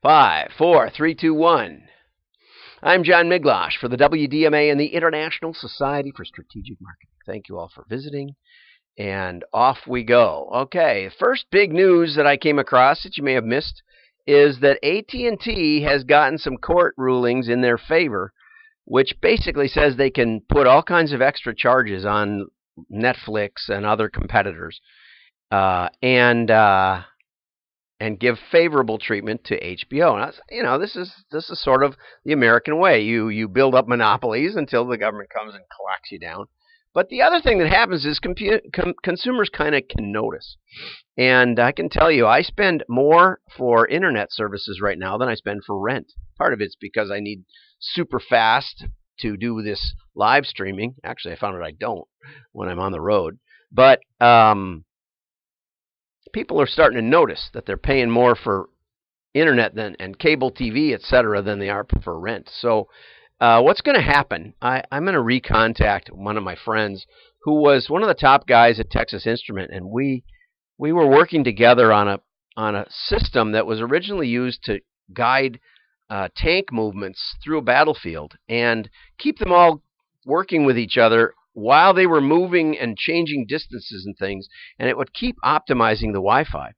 Five, four, three, two, one. I'm John Miglosh for the WDMA and the International Society for Strategic Marketing. Thank you all for visiting, and off we go. Okay, first big news that I came across that you may have missed is that AT&T has gotten some court rulings in their favor, which basically says they can put all kinds of extra charges on Netflix and other competitors, and give favorable treatment to HBO. Now, this is sort of the American way. You build up monopolies until the government comes and clacks you down. But the other thing that happens is consumers kind of can notice. And I can tell you, I spend more for internet services right now than I spend for rent. Part of it's because I need super fast to do this live streaming. Actually, I found out I don't when I'm on the road. But people are starting to notice that they're paying more for internet and cable TV, etc., than they are for rent. So what's going to happen? I'm going to recontact one of my friends who was one of the top guys at Texas Instrument, and we were working together on a system that was originally used to guide tank movements through a battlefield and keep them all working with each other while they were moving and changing distances and things, and it would keep optimizing the Wi-Fi.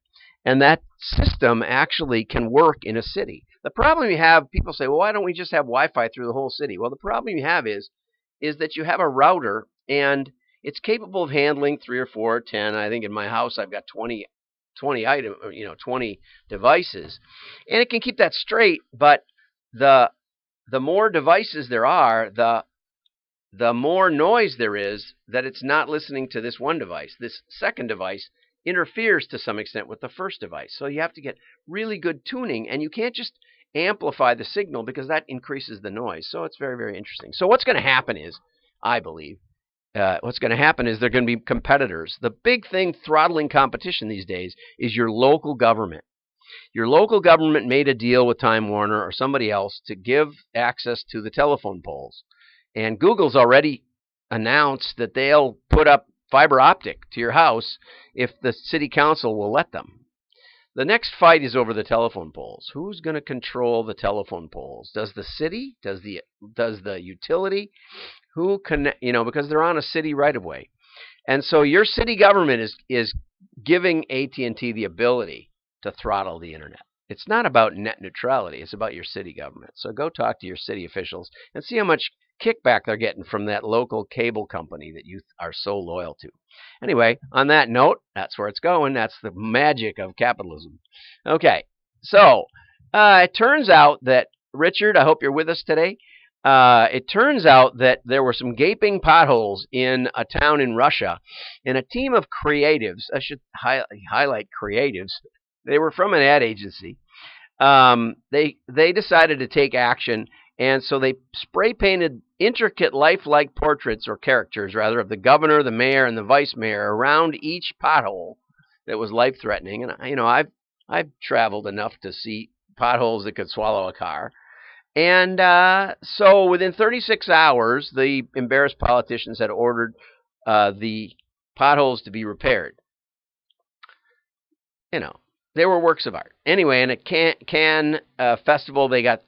And that system actually can work in a city. The problem you have, people say, well, why don't we just have Wi-Fi through the whole city? Well, the problem you have is that you have a router, and it's capable of handling 3 or 4 or 10. I think in my house I've got 20 devices, and it can keep that straight. But the more devices there are, the more noise there is that it's not listening to this one device. This second device interferes to some extent with the first device. So you have to get really good tuning, and you can't just amplify the signal because that increases the noise. So it's very, very interesting. So what's going to happen is, I believe, what's going to happen is there are going to be competitors. The big thing throttling competition these days is your local government. Your local government made a deal with Time Warner or somebody else to give access to the telephone poles. And Google's already announced that they'll put up fiber optic to your house if the city council will let them. The next fight is over the telephone poles. Who's going to control the telephone poles? Does the city? Does the utility? Who can, because they're on a city right of way. And so your city government is giving AT&T the ability to throttle the internet. It's not about net neutrality. It's about your city government. So go talk to your city officials and see how much kickback they're getting from that local cable company that you are so loyal to. Anyway, on that note, that's where it's going. That's the magic of capitalism. Okay, so it turns out that, Richard, I hope you're with us today. It turns out that there were some gaping potholes in a town in Russia, and a team of creatives, I should highlight creatives, they were from an ad agency. They decided to take action, and so they spray painted intricate lifelike portraits, or characters rather, of the governor, the mayor, and the vice mayor around each pothole that was life threatening. And I've traveled enough to see potholes that could swallow a car. And so within 36 hours, the embarrassed politicians had ordered the potholes to be repaired. They were works of art. Anyway, in a Cannes festival, they got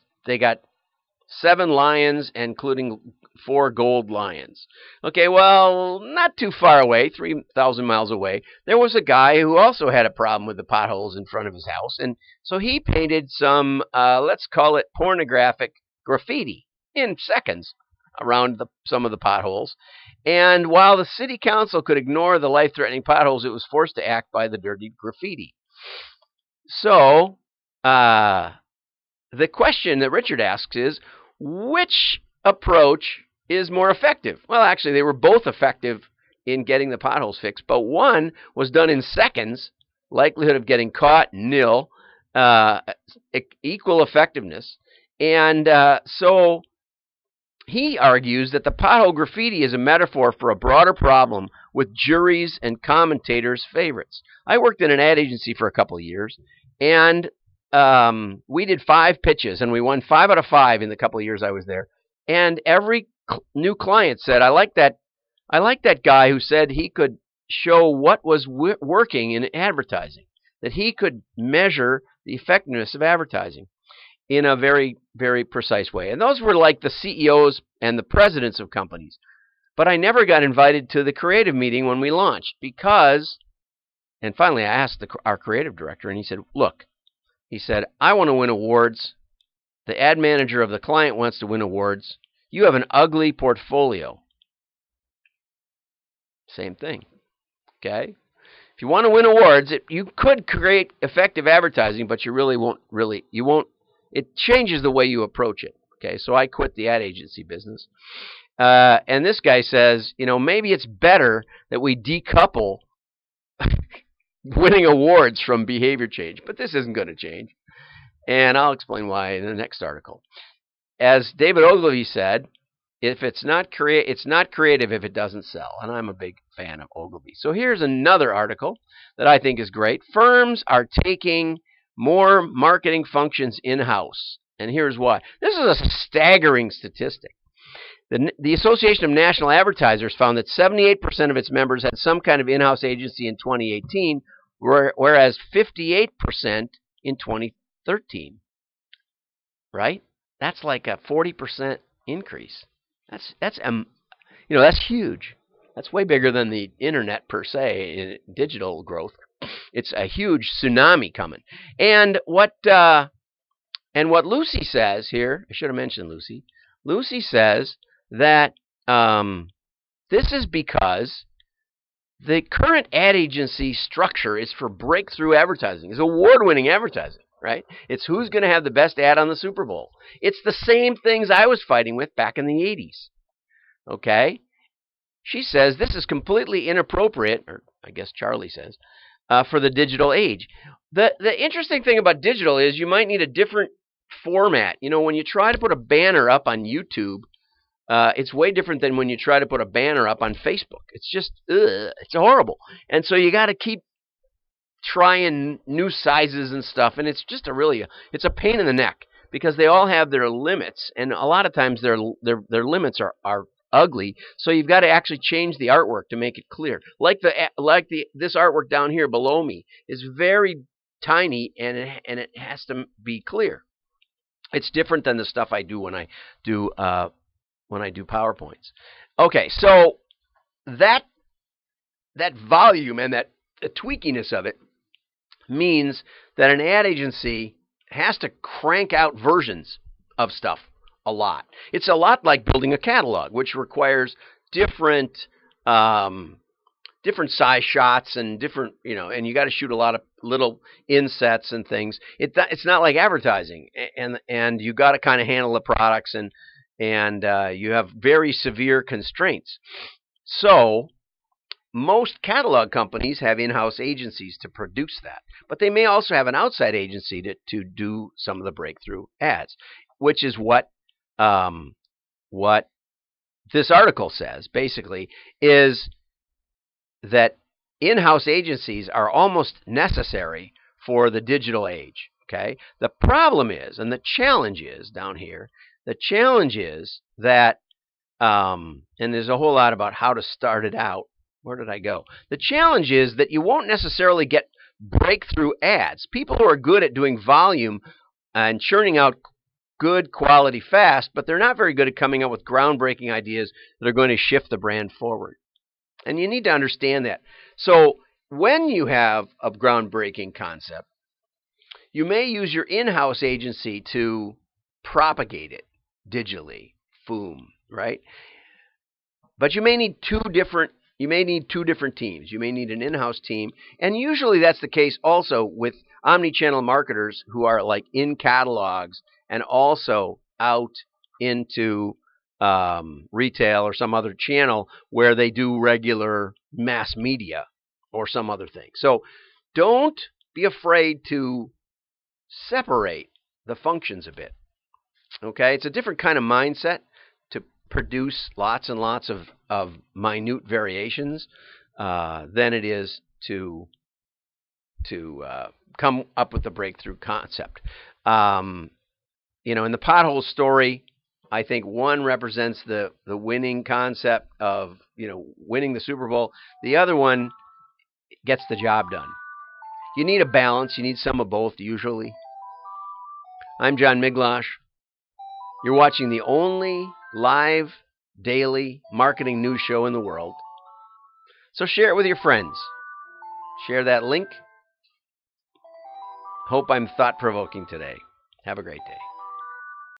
7 lions, including 4 gold lions. Okay, well, not too far away, 3,000 miles away, there was a guy who also had a problem with the potholes in front of his house, and so he painted some, let's call it pornographic graffiti in seconds around some of the potholes. And while the city council could ignore the life-threatening potholes, it was forced to act by the dirty graffiti. So, the question that Richard asks is, which approach is more effective? Well, actually, they were both effective in getting the potholes fixed, but one was done in seconds, likelihood of getting caught, nil, equal effectiveness. And so he argues that the pothole graffiti is a metaphor for a broader problem with juries and commentators' favorites. I worked in an ad agency for a couple of years, and we did 5 pitches, and we won 5 out of 5 in the couple of years I was there. And every new client said, I like that guy who said he could show what was working in advertising, that he could measure the effectiveness of advertising. in a very, very precise way. And those were like the CEOs and the presidents of companies. But I never got invited to the creative meeting when we launched because, and finally I asked our creative director, and he said, look, he said, I want to win awards. The ad manager of the client wants to win awards. You have an ugly portfolio. Same thing. Okay? If you want to win awards, you could create effective advertising, but you really won't it changes the way you approach it. Okay? So I quit the ad agency business. And this guy says, maybe it's better that we decouple winning awards from behavior change, but this isn't going to change. And I'll explain why in the next article. As David Ogilvy said, if it's not creative if it doesn't sell. And I'm a big fan of Ogilvy. So here's another article that I think is great. Firms are taking more marketing functions in-house. And here's why. This is a staggering statistic. The Association of National Advertisers found that 78% of its members had some kind of in-house agency in 2018, whereas 58% in 2013. Right? That's like a 40% increase. That's huge. That's way bigger than the internet per se in digital growth. It's a huge tsunami coming. And what Lucy says here, I should have mentioned Lucy. Lucy says that this is because the current ad agency structure is for breakthrough advertising. It's award-winning advertising, right? It's who's going to have the best ad on the Super Bowl. It's the same things I was fighting with back in the 80s. Okay? She says this is completely inappropriate, or I guess Charlie says, for the digital age. The interesting thing about digital is you might need a different format. When you try to put a banner up on YouTube, it's way different than when you try to put a banner up on Facebook. It's just, it's horrible. And so you got to keep trying new sizes and stuff, and it's just it's a pain in the neck because they all have their limits, and a lot of times their limits are ugly. So you've got to actually change the artwork to make it clear. This artwork down here below me is very tiny, and it has to be clear. It's different than the stuff I do when I do PowerPoints. Okay, so that volume and the tweakiness of it means that an ad agency has to crank out versions of stuff a lot. It's a lot like building a catalog, which requires different size shots and different, and you got to shoot a lot of little insets and things. It's not like advertising, and you got to kind of handle the products, and you have very severe constraints. So most catalog companies have in-house agencies to produce that, but they may also have an outside agency to do some of the breakthrough ads, which is what this article says, basically, is that in-house agencies are almost necessary for the digital age. Okay? The problem is, and the challenge is down here, the challenge is that, and there's a whole lot about how to start it out. Where did I go? The challenge is that you won't necessarily get breakthrough ads. People who are good at doing volume and churning out good quality fast, but they're not very good at coming up with groundbreaking ideas that are going to shift the brand forward. And you need to understand that. So when you have a groundbreaking concept, you may use your in-house agency to propagate it digitally, boom, right? But you may need two different teams. You may need an in-house team, and usually that's the case also with omni-channel marketers who are like in catalogs and also out into retail or some other channel where they do regular mass media or some other thing. So don't be afraid to separate the functions a bit. Okay, it's a different kind of mindset to produce lots and lots of minute variations than it is to come up with a breakthrough concept. In the pothole story, I think one represents the winning concept of winning the Super Bowl. The other one gets the job done. You need a balance. You need some of both usually. I'm John Miglosh. You're watching the only live daily marketing news show in the world. So share it with your friends. Share that link. Hope I'm thought-provoking today. Have a great day.